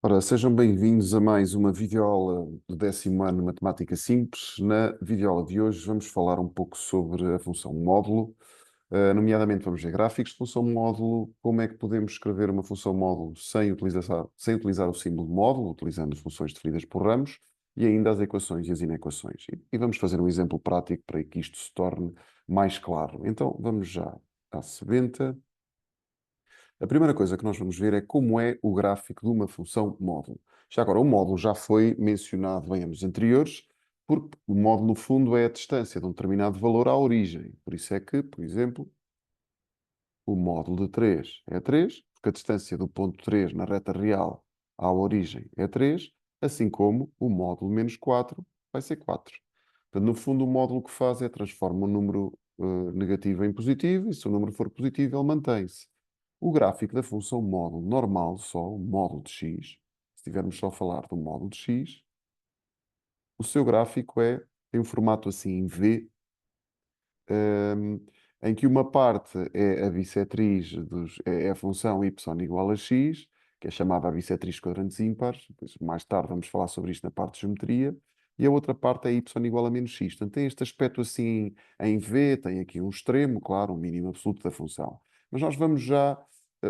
Ora, sejam bem-vindos a mais uma videoaula do 10º ano de Matemática Simples. Na videoaula de hoje vamos falar um pouco sobre a função módulo, nomeadamente vamos ver gráficos de função módulo, como é que podemos escrever uma função módulo sem utilizar o símbolo de módulo, utilizando funções definidas por ramos, e ainda as equações e as inequações. E vamos fazer um exemplo prático para que isto se torne mais claro. Então, vamos já à sebenta. A primeira coisa que nós vamos ver é como é o gráfico de uma função módulo. Já agora, o módulo já foi mencionado em anos anteriores, porque o módulo, no fundo, é a distância de um determinado valor à origem. Por isso é que, por exemplo, o módulo de 3 é 3, porque a distância do ponto 3 na reta real à origem é 3, assim como o módulo menos 4 vai ser 4. Portanto, no fundo, o módulo que faz é transforma o número negativo em positivo, e se o número for positivo, ele mantém-se. O gráfico da função módulo normal, só o módulo de x, se estivermos só a falar do módulo de x, o seu gráfico tem um formato assim em V, ehm, em que uma parte é a bissetriz é a função y igual a x, que é chamada a bissetriz de quadrantes ímpares. Depois, mais tarde vamos falar sobre isto na parte de geometria. E a outra parte é y igual a menos x. Portanto, tem este aspecto assim em V, tem aqui um extremo, claro, um mínimo absoluto da função. Mas nós vamos já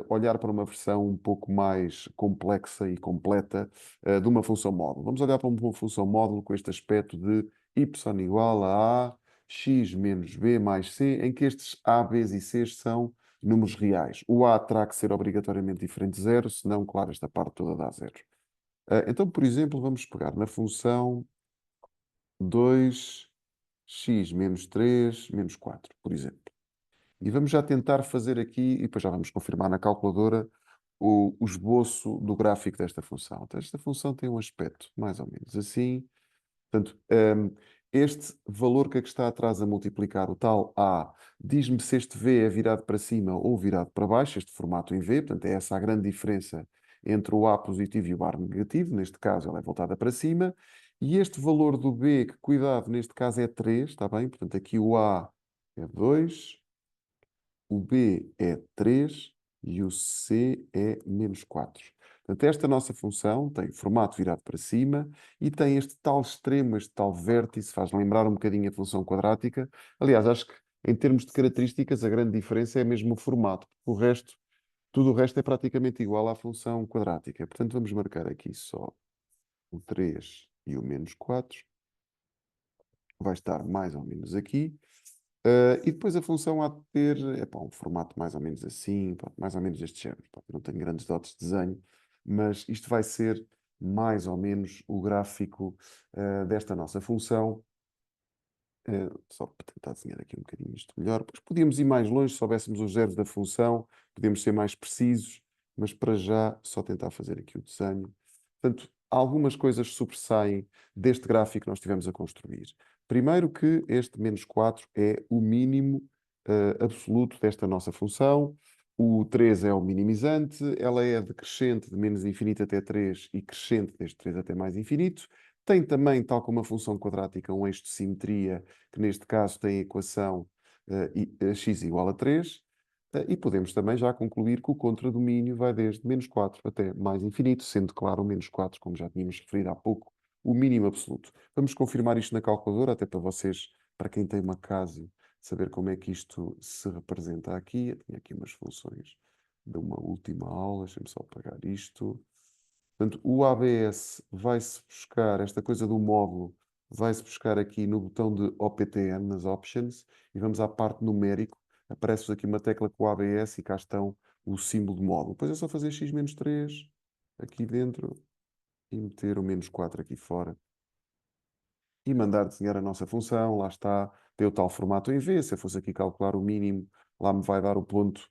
olhar para uma versão um pouco mais complexa e completa de uma função módulo. Vamos olhar para uma função módulo com este aspecto de y igual a x menos b mais c, em que estes a, b e c são números reais. O a terá que ser obrigatoriamente diferente de zero, senão, claro, esta parte toda dá zero. Então, por exemplo, vamos pegar na função 2x menos 3 menos 4, por exemplo. E vamos já tentar fazer aqui, e depois já vamos confirmar na calculadora, o esboço do gráfico desta função. Então, esta função tem um aspecto mais ou menos assim. Portanto, este valor que aqui está atrás a multiplicar, o tal A, diz-me se este V é virado para cima ou virado para baixo, este formato em V. Portanto, é essa a grande diferença entre o A positivo e o A negativo. Neste caso, ela é voltada para cima. E este valor do B, que cuidado, neste caso é 3, está bem? Portanto, aqui o A é 2, o B é 3 e o C é menos 4. Portanto, esta nossa função tem formato virado para cima e tem este tal extremo, este tal vértice, faz lembrar um bocadinho a função quadrática. Aliás, acho que em termos de características, a grande diferença é mesmo o formato. O resto, tudo o resto é praticamente igual à função quadrática. Portanto, vamos marcar aqui só o 3 e o menos 4. Vai estar mais ou menos aqui. E depois a função há de ter um formato mais ou menos assim, pá, mais ou menos deste género. Pá, eu não tenho grandes dotes de desenho, mas isto vai ser mais ou menos o gráfico desta nossa função. Só para tentar desenhar aqui um bocadinho isto melhor. Pois podíamos ir mais longe se soubéssemos os zeros da função, podíamos ser mais precisos, mas para já só tentar fazer aqui o desenho. Portanto, algumas coisas sobressaem deste gráfico que nós tivemos a construir. Primeiro que este menos 4 é o mínimo absoluto desta nossa função. O 3 é o minimizante, ela é decrescente de menos infinito até 3 e crescente desde 3 até mais infinito. Tem também, tal como a função quadrática, um eixo de simetria, que neste caso tem a equação x igual a 3. E podemos também já concluir que o contradomínio vai desde menos 4 até mais infinito, sendo claro o menos 4, como já tínhamos referido há pouco, o mínimo absoluto. Vamos confirmar isto na calculadora, até para vocês, para quem tem uma Casio, saber como é que isto se representa aqui. Eu tinha aqui umas funções de uma última aula, deixem-me só apagar isto. Portanto, o ABS vai-se buscar, esta coisa do módulo, vai-se buscar aqui no botão de OPTN, nas options, e vamos à parte numérico. Aparece-vos aqui uma tecla com o ABS e cá estão o símbolo de módulo. Depois é só fazer x menos 3 aqui dentro e meter o menos 4 aqui fora. E mandar desenhar a nossa função, lá está, tem o tal formato em V. Se eu fosse aqui calcular o mínimo, lá me vai dar o ponto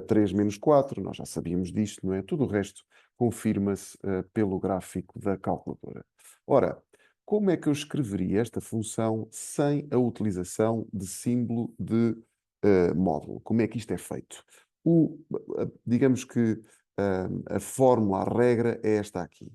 3 menos 4. Nós já sabíamos disto, não é? Tudo o resto confirma-se pelo gráfico da calculadora. Ora, como é que eu escreveria esta função sem a utilização de símbolo de módulo? Como é que isto é feito? Digamos que a fórmula, a regra é esta aqui.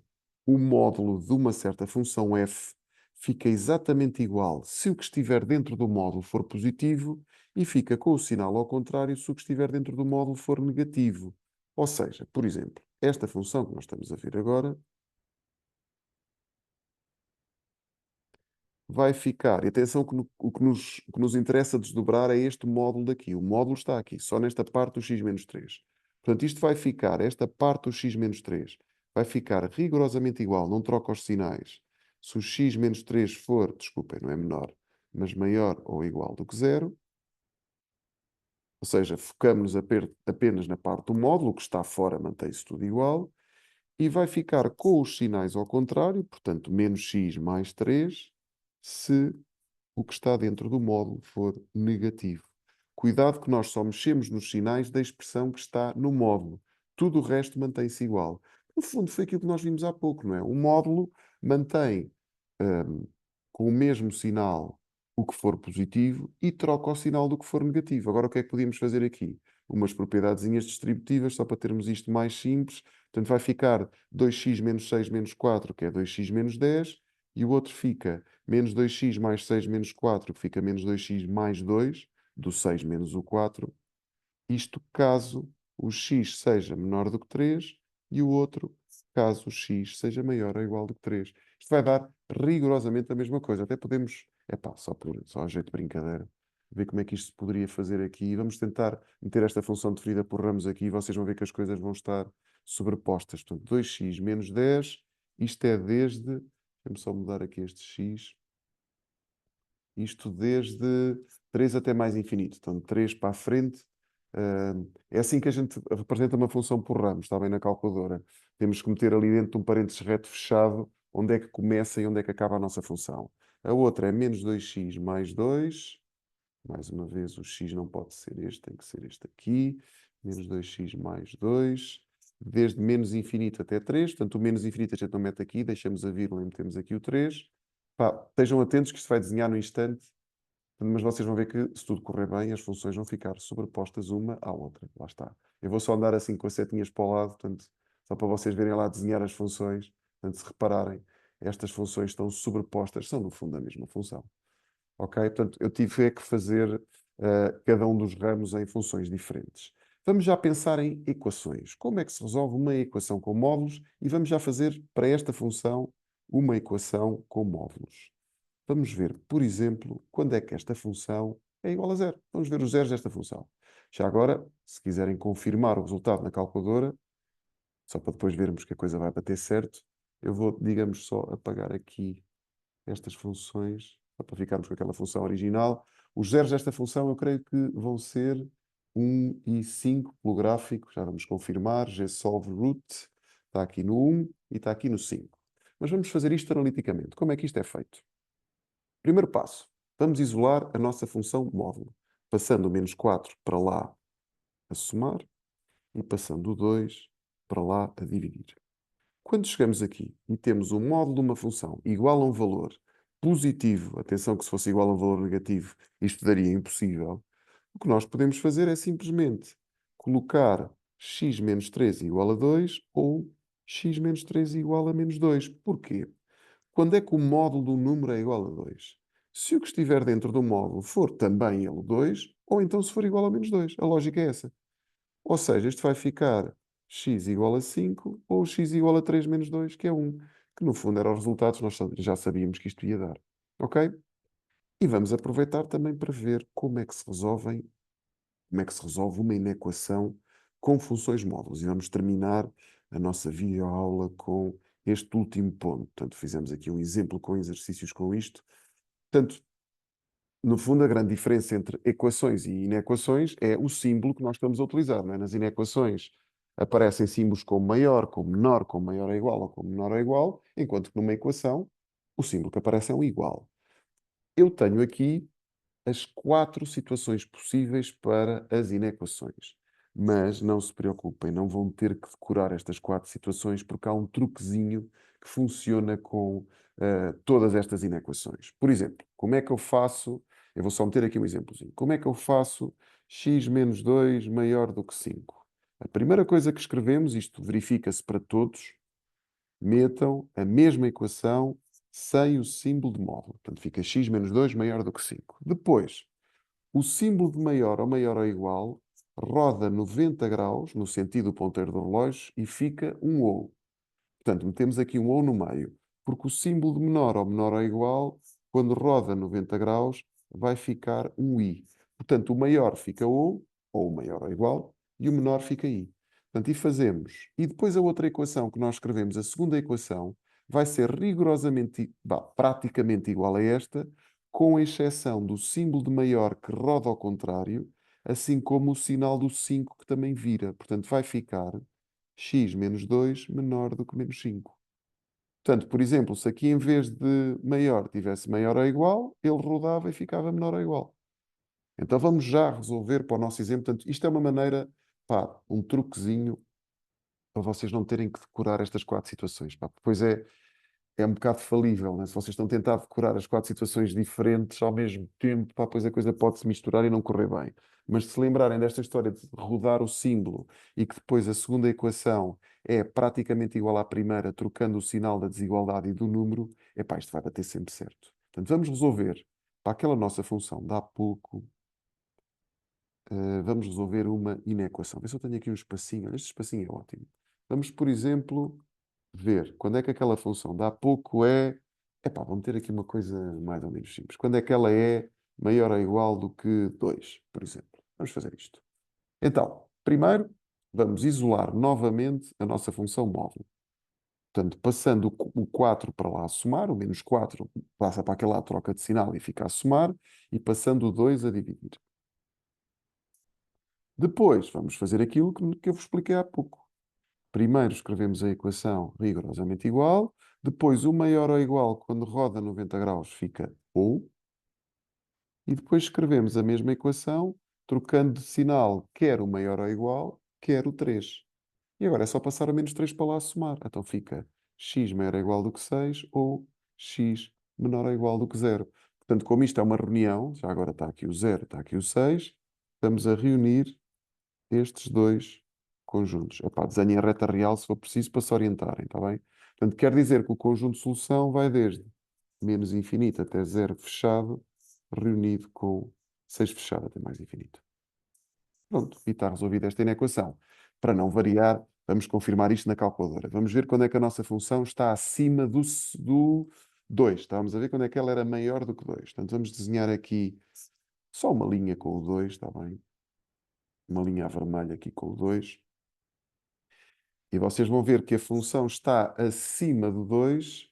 O módulo de uma certa função f fica exatamente igual se o que estiver dentro do módulo for positivo e fica com o sinal ao contrário se o que estiver dentro do módulo for negativo. Ou seja, por exemplo, esta função que nós estamos a ver agora vai ficar, e atenção que o que nos interessa desdobrar é este módulo daqui. O módulo está aqui, só nesta parte do x menos 3. Portanto, isto vai ficar, esta parte do x menos 3, vai ficar rigorosamente igual, não troca os sinais. Se o x menos 3 for, desculpem, não é menor, mas maior ou igual do que zero, ou seja, focamos apenas na parte do módulo, o que está fora mantém-se tudo igual, e vai ficar com os sinais ao contrário, portanto, menos x mais 3, se o que está dentro do módulo for negativo. Cuidado que nós só mexemos nos sinais da expressão que está no módulo. Tudo o resto mantém-se igual. No fundo, foi aquilo que nós vimos há pouco, não é? O módulo mantém, com o mesmo sinal o que for positivo e troca o sinal do que for negativo. Agora, o que é que podíamos fazer aqui? Umas propriedadezinhas distributivas, só para termos isto mais simples. Portanto, vai ficar 2x menos 6 menos 4, que é 2x menos 10, e o outro fica menos 2x mais 6 menos 4, que fica menos 2x mais 2, do 6 menos o 4. Isto caso o x seja menor do que 3 e o outro caso o x seja maior ou igual do que 3. Isto vai dar rigorosamente a mesma coisa. Até podemos, só a jeito de brincadeira, ver como é que isto se poderia fazer aqui. Vamos tentar meter esta função definida por ramos aqui e vocês vão ver que as coisas vão estar sobrepostas. Portanto, 2x menos 10, isto é desde, vamos só mudar aqui este x, isto desde 3 até mais infinito. Então, 3 para a frente. É assim que a gente representa uma função por ramos, está bem na calculadora. Temos que meter ali dentro de um parênteses reto fechado onde é que começa e onde é que acaba a nossa função. A outra é menos 2x mais 2. Mais uma vez, o x não pode ser este, tem que ser este aqui. Menos 2x mais 2. Desde menos infinito até 3. Portanto, o menos infinito a gente não mete aqui, deixamos a vírgula e metemos aqui o 3. Pá, estejam atentos que isto vai desenhar no instante, mas vocês vão ver que, se tudo correr bem, as funções vão ficar sobrepostas uma à outra. Lá está. Eu vou só andar assim com as setinhas para o lado, portanto, só para vocês verem lá desenhar as funções. Portanto, se repararem, estas funções estão sobrepostas, são no fundo a mesma função. Ok? Portanto, eu tive é que fazer cada um dos ramos em funções diferentes. Vamos já pensar em equações. Como é que se resolve uma equação com módulos? E vamos já fazer para esta função uma equação com módulos. Vamos ver, por exemplo, quando é que esta função é igual a zero. Vamos ver os zeros desta função. Já agora, se quiserem confirmar o resultado na calculadora, só para depois vermos que a coisa vai bater certo, eu vou, digamos, só apagar aqui estas funções, só para ficarmos com aquela função original. Os zeros desta função eu creio que vão ser 1 e 5 pelo gráfico, já vamos confirmar, gsolve root, está aqui no 1 e está aqui no 5. Mas vamos fazer isto analiticamente. Como é que isto é feito? Primeiro passo, vamos isolar a nossa função módulo, passando o menos 4 para lá a somar e passando o 2 para lá a dividir. Quando chegamos aqui e temos o módulo de uma função igual a um valor positivo, atenção que se fosse igual a um valor negativo, isto daria impossível, o que nós podemos fazer é simplesmente colocar x menos 3 igual a 2 ou x menos 3 igual a menos 2. Porquê? Quando é que o módulo do número é igual a 2? Se o que estiver dentro do módulo for também ele 2, ou então se for igual a menos 2. A lógica é essa. Ou seja, isto vai ficar x igual a 5 ou x igual a 3 menos 2, que é 1. Que no fundo eram os resultados, nós já sabíamos que isto ia dar. Ok? E vamos aproveitar também para ver como é que se resolve uma inequação com funções módulos. E vamos terminar a nossa videoaula com este último ponto. Portanto, fizemos aqui um exemplo com exercícios com isto. Portanto, no fundo, a grande diferença entre equações e inequações é o símbolo que nós estamos a utilizar. Não é? Nas inequações aparecem símbolos como maior, como menor, como maior ou igual ou como menor ou igual, enquanto que numa equação o símbolo que aparece é um igual. Eu tenho aqui as 4 situações possíveis para as inequações. Mas não se preocupem, não vão ter que decorar estas 4 situações, porque há um truquezinho que funciona com todas estas inequações. Por exemplo, como é que eu faço? Eu vou só meter aqui um exemplozinho. Como é que eu faço x menos 2 maior do que 5? A primeira coisa que escrevemos, isto verifica-se para todos, metam a mesma equação sem o símbolo de módulo. Portanto, fica x menos 2 maior do que 5. Depois, o símbolo de maior ou igual roda 90 graus no sentido do ponteiro do relógio e fica um ou. Portanto, metemos aqui um ou no meio, porque o símbolo de menor ou igual, quando roda 90 graus, vai ficar um i. Portanto, o maior fica ou o maior ou igual, e o menor fica i. Portanto, e fazemos. E depois a outra equação que nós escrevemos, a segunda equação, vai ser rigorosamente, praticamente igual a esta, com exceção do símbolo de maior que roda ao contrário, assim como o sinal do 5 que também vira. Portanto, vai ficar x menos 2 menor do que menos 5. Portanto, por exemplo, se aqui em vez de maior tivesse maior ou igual, ele rodava e ficava menor ou igual. Então vamos já resolver para o nosso exemplo. Portanto, isto é uma maneira, pá, um truquezinho para vocês não terem que decorar estas quatro situações. Pá. Pois é um bocado falível, né? Se vocês estão a tentar decorar as quatro situações diferentes ao mesmo tempo, pá, pois a coisa pode se misturar e não correr bem. Mas se lembrarem desta história de rodar o símbolo e que depois a segunda equação é praticamente igual à primeira, trocando o sinal da desigualdade e do número, epá, isto vai bater sempre certo. Portanto, vamos resolver para aquela nossa função de há pouco, vamos resolver uma inequação. Vê se eu tenho aqui um espacinho. Olha, este espacinho é ótimo. Vamos, por exemplo, ver quando é que aquela função de há pouco é. Epá, vamos ter aqui uma coisa mais ou menos simples. Quando é que ela é maior ou igual do que 2, por exemplo. Vamos fazer isto. Então, primeiro, vamos isolar novamente a nossa função móvel. Portanto, passando o 4 para lá a somar, o menos 4 passa para aquela troca de sinal e fica a somar, e passando o 2 a dividir. Depois, vamos fazer aquilo que eu vos expliquei há pouco. Primeiro escrevemos a equação rigorosamente igual, depois o maior ou igual, quando roda 90 graus, fica ou, e depois escrevemos a mesma equação, trocando de sinal, quer o maior ou igual, quer o 3. E agora é só passar a menos 3 para lá a somar. Então fica x maior ou igual do que 6 ou x menor ou igual do que 0. Portanto, como isto é uma reunião, já agora está aqui o 0, está aqui o 6, estamos a reunir estes dois conjuntos. Epá, desenhem a reta real se for preciso para se orientarem, está bem? Portanto, quer dizer que o conjunto de solução vai desde menos infinito até zero fechado, reunido com 6 fechado até mais infinito. Pronto, e está resolvida esta inequação. Para não variar, vamos confirmar isto na calculadora. Vamos ver quando é que a nossa função está acima do 2. Estávamos a ver quando é que ela era maior do que 2. Portanto, vamos desenhar aqui só uma linha com o 2, está bem? Uma linha vermelha aqui com o 2. E vocês vão ver que a função está acima do 2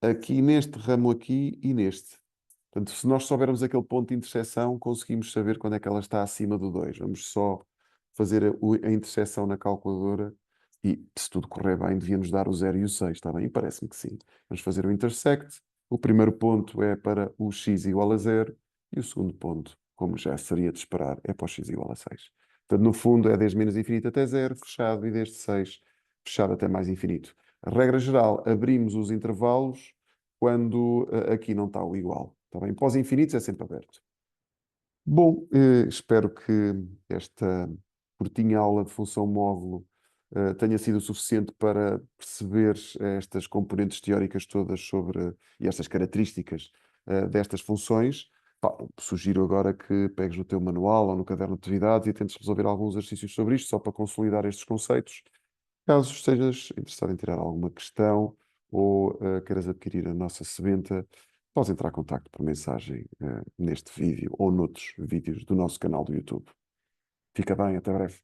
aqui neste ramo aqui e neste. Portanto, se nós soubermos aquele ponto de interseção, conseguimos saber quando é que ela está acima do 2. Vamos só fazer a interseção na calculadora e, se tudo correr bem, devíamos dar o 0 e o 6, está bem? E parece-me que sim. Vamos fazer o intersect. O primeiro ponto é para o x igual a 0 e o segundo ponto, como já seria de esperar, é para o x igual a 6. Portanto, no fundo, é desde menos infinito até 0, fechado, e desde 6, fechado até mais infinito. A regra geral, abrimos os intervalos quando aqui não está o igual. Está bem? Pós infinitos é sempre aberto. Bom, espero que esta curtinha aula de função módulo tenha sido suficiente para perceber estas componentes teóricas todas sobre e estas características destas funções. Pá, sugiro agora que pegues no teu manual ou no caderno de atividades e tentes resolver alguns exercícios sobre isto, só para consolidar estes conceitos. Caso estejas interessado em tirar alguma questão ou queiras adquirir a nossa sebenta, podes entrar em contacto por mensagem neste vídeo ou noutros vídeos do nosso canal do YouTube. Fica bem, até breve.